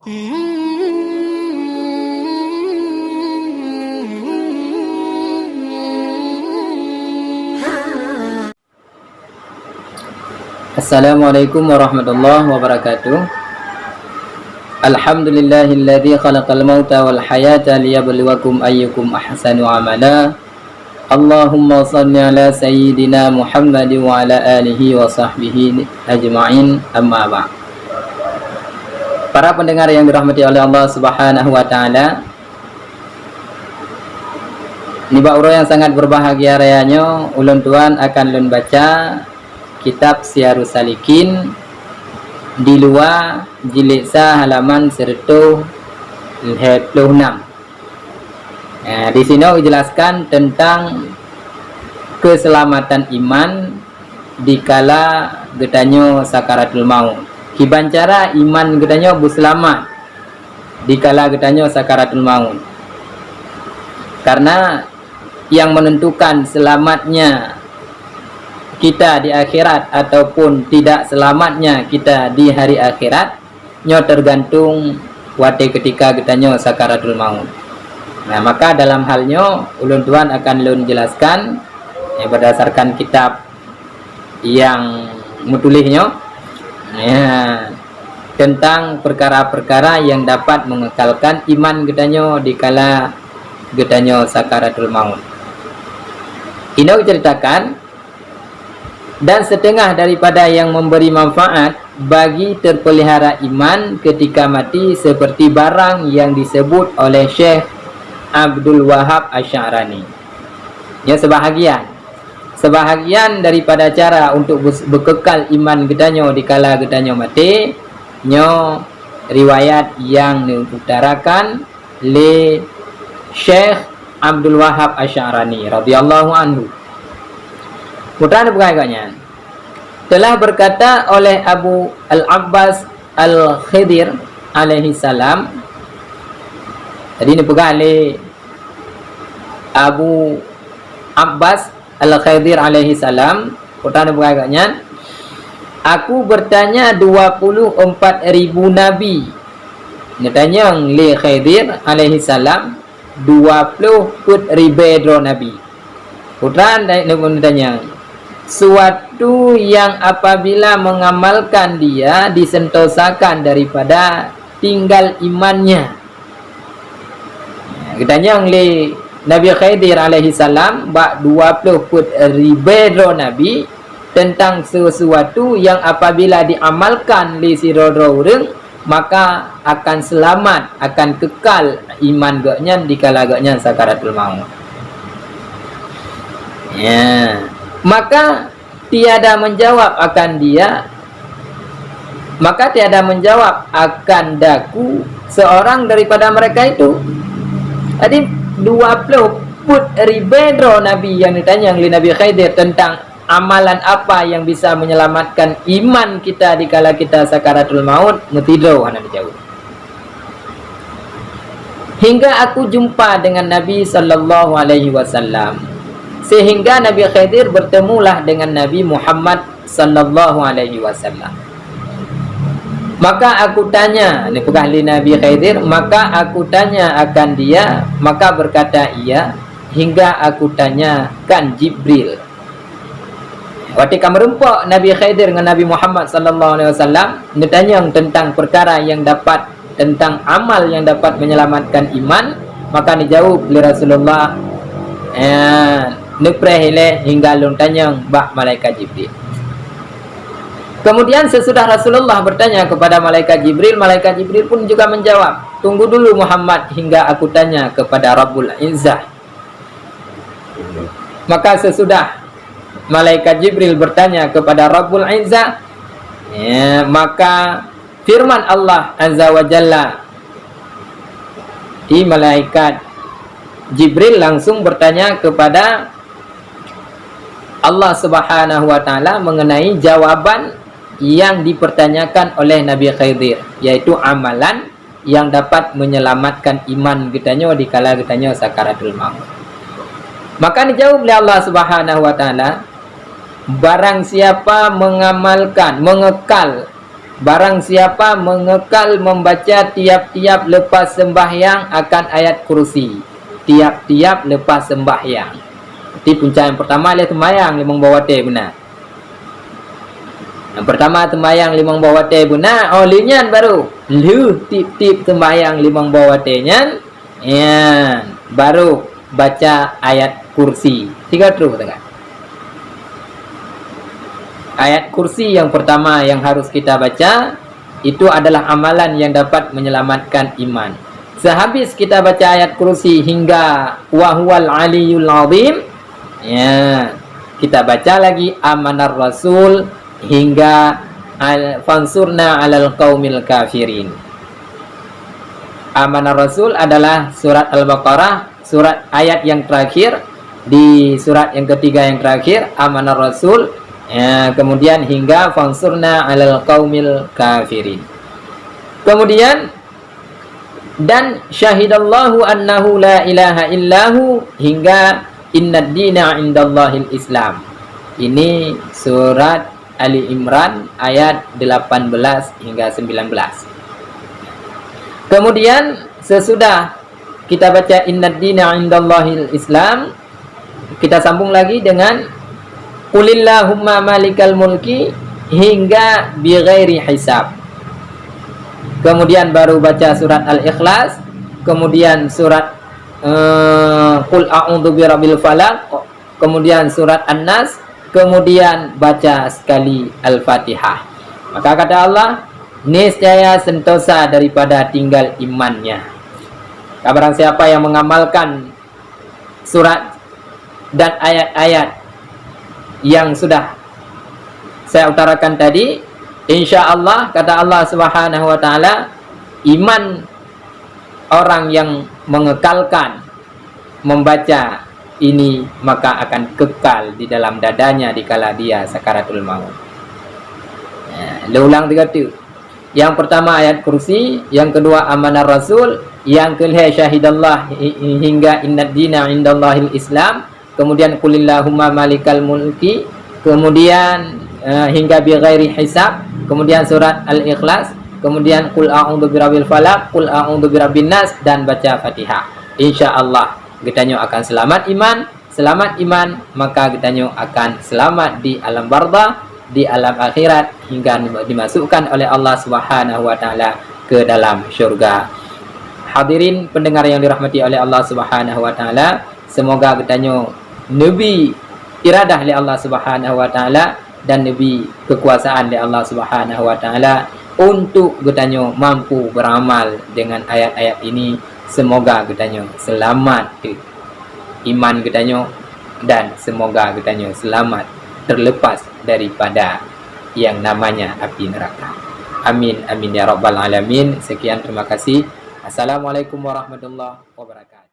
Assalamualaikum warahmatullahi wabarakatuh. Alhamdulillahilladzi khalaqal mauta wal hayata liyabluwakum ayyukum ahsanu amala. Allahumma shalli ala sayyidina Muhammad wa ala alihi wa sahbihi ajma'in, amma ba'd. Para pendengar yang dirahmati oleh Allah Subhanahu wa taala, nibak uro yang sangat berbahagia rayanya ulun tuan akan ulun baca kitab Syiarus Salikin di luar jilid halaman 126. Di sini dijelaskan tentang keselamatan iman dikala gedanyo sakaratul maut. Kibancara iman gedanyo buselamat dikala gedanyo sakaratul maut. Karena yang menentukan selamatnya kita di akhirat ataupun tidak selamatnya kita di hari akhirat nyo tergantung wate ketika gedanyo sakaratul maut. Nah, maka dalam halnya ulun tuan akan ulun jelaskan berdasarkan kitab yang mutulihnya tentang perkara-perkara yang dapat mengekalkan iman gedanyo dikala gedanyo sakaratul maut. Ini ceritakan, dan setengah daripada yang memberi manfaat bagi terpelihara iman ketika mati seperti barang yang disebut oleh Syekh Abdul Wahab Asy'arani. Ya, sebahagian daripada cara untuk bekekal iman gedanyo dikala gedanyo mati nyo riwayat yang diutarakan le Syekh Abdul Wahab Asy'arani radhiyallahu anhu. Putra berkaitannya telah berkata oleh Abu Al-Abbas Al-Khidir alaihi salam. Tadi ini pegang oleh Abu Abbas Al-Khidir alaihi salam. Putra berkaitannya, aku bertanya 24.000 nabi. Ditanya oleh Khidir alaihi salam 20.000 nabi. Putra ditanya, suatu yang apabila mengamalkan dia disentosakan daripada tinggal imannya. Katanya oleh Nabi Khidir alaihi salam bak 20.000 nabi tentang sesuatu yang apabila diamalkan li siroro urang maka akan selamat, akan kekal iman gaknya dikala gaknya sakaratul maut. Ya. Maka tiada menjawab akan daku seorang daripada mereka itu. Jadi 20.000 nabi yang ditanya oleh Nabi Khidir tentang amalan apa yang bisa menyelamatkan iman kita dikala kita sakaratul maut, mutido ana dijawab. Hingga aku jumpa dengan Nabi sallallahu alaihi wasallam, sehingga Nabi Khidir bertemulah dengan Nabi Muhammad sallallahu alaihi wasallam. Maka aku tanya, ini pegang Nabi Khidir, maka aku tanya akan dia, maka berkata ia, hingga aku tanyakan Jibril. Ketika merempak Nabi Khidir dengan Nabi Muhammad sallallahu alaihi wasallam, ditanya tentang perkara yang dapat, tentang amal yang dapat menyelamatkan iman, maka dijawab oleh Rasulullah nuprehile hingga lun tanyang bak malaikat Jibril. Kemudian sesudah Rasulullah bertanya kepada malaikat Jibril pun juga menjawab, tunggu dulu Muhammad hingga aku tanya kepada Rabbul Izzah. Maka sesudah malaikat Jibril bertanya kepada Rabbul Izzah, maka firman Allah Azza wa Jalla di malaikat Jibril langsung bertanya kepada Allah Subhanahu wa taala mengenai jawaban yang dipertanyakan oleh Nabi Khidir, yaitu amalan yang dapat menyelamatkan iman kitanya dikala kitanya sakaratul maut. Maka dijawab oleh Allah Subhanahu wa taala, barang siapa mengamalkan, mengekal barang siapa mengekal membaca tiap-tiap lepas sembahyang akan ayat kursi, tiap-tiap lepas sembahyang. Jadi punca yang pertama dia sembahyang limang bawa teh benar. Yang pertama sembahyang limang bawa teh benar, linyan baru lu tip-tip sembahyang limang bawa tehnya, ya baru baca ayat kursi. Tiga terus katakan. Ayat kursi yang pertama yang harus kita baca itu adalah amalan yang dapat menyelamatkan iman. Sehabis kita baca ayat kursi hingga wahwal aliyul azim, ya, kita baca lagi amanar rasul hingga fansurna alal qaumil kafirin. Amanar rasul adalah surat Al-Baqarah, surat ayat yang terakhir di surat yang ketiga yang terakhir, amanar rasul. Ya, kemudian hingga fansurna alal qaumil kafirin. Kemudian dan syahidallahu annahu la ilaha illahu hingga innad dina indallahil islam. Ini surat Ali Imran ayat 18 hingga 19. Kemudian sesudah kita baca innad dina indallahil islam, kita sambung lagi dengan Qulillahumma malikal mulki hingga bighairi hisab. Kemudian baru baca surat Al-Ikhlas, kemudian surat Qul a'udzu birabbil falaq, kemudian surat An-Nas, kemudian baca sekali Al-Fatihah. Maka kata Allah, niscaya sentosa daripada tinggal imannya. Barang siapa yang mengamalkan surat dan ayat-ayat yang sudah saya utarakan tadi, insya Allah, kata Allah Subhanahu wa ta'ala, iman orang yang mengekalkan membaca ini maka akan kekal di dalam dadanya dikala dia sakaratul maut. Ulang tiga tu. Yang pertama ayat kursi, yang kedua amanar rasul, yang kelima syahidallah hingga innad dina indallahil islam, kemudian qulillahumma malikal mulki, kemudian hingga bighairi hisab, kemudian surat Al-Ikhlas, kemudian qul a'udzu birabbil falaq, qul a'udzu birabbin nas, dan baca Fatihah. Insyaallah kita akan selamat iman, maka kita akan selamat di alam barzakh, di alam akhirat, hingga dimasukkan oleh Allah Subhanahu wa taala ke dalam syurga. Hadirin pendengar yang dirahmati oleh Allah Subhanahu wa taala, semoga kita Nabi iradah li Allah Subhanahu wa taala dan Nabi kekuasaan li Allah Subhanahu wa taala untuk kita mampu beramal dengan ayat-ayat ini. Semoga kita selamat iman kita dan semoga kita selamat terlepas daripada yang namanya api neraka. Amin amin ya rabbal alamin. Sekian, terima kasih. Assalamualaikum warahmatullahi wabarakatuh.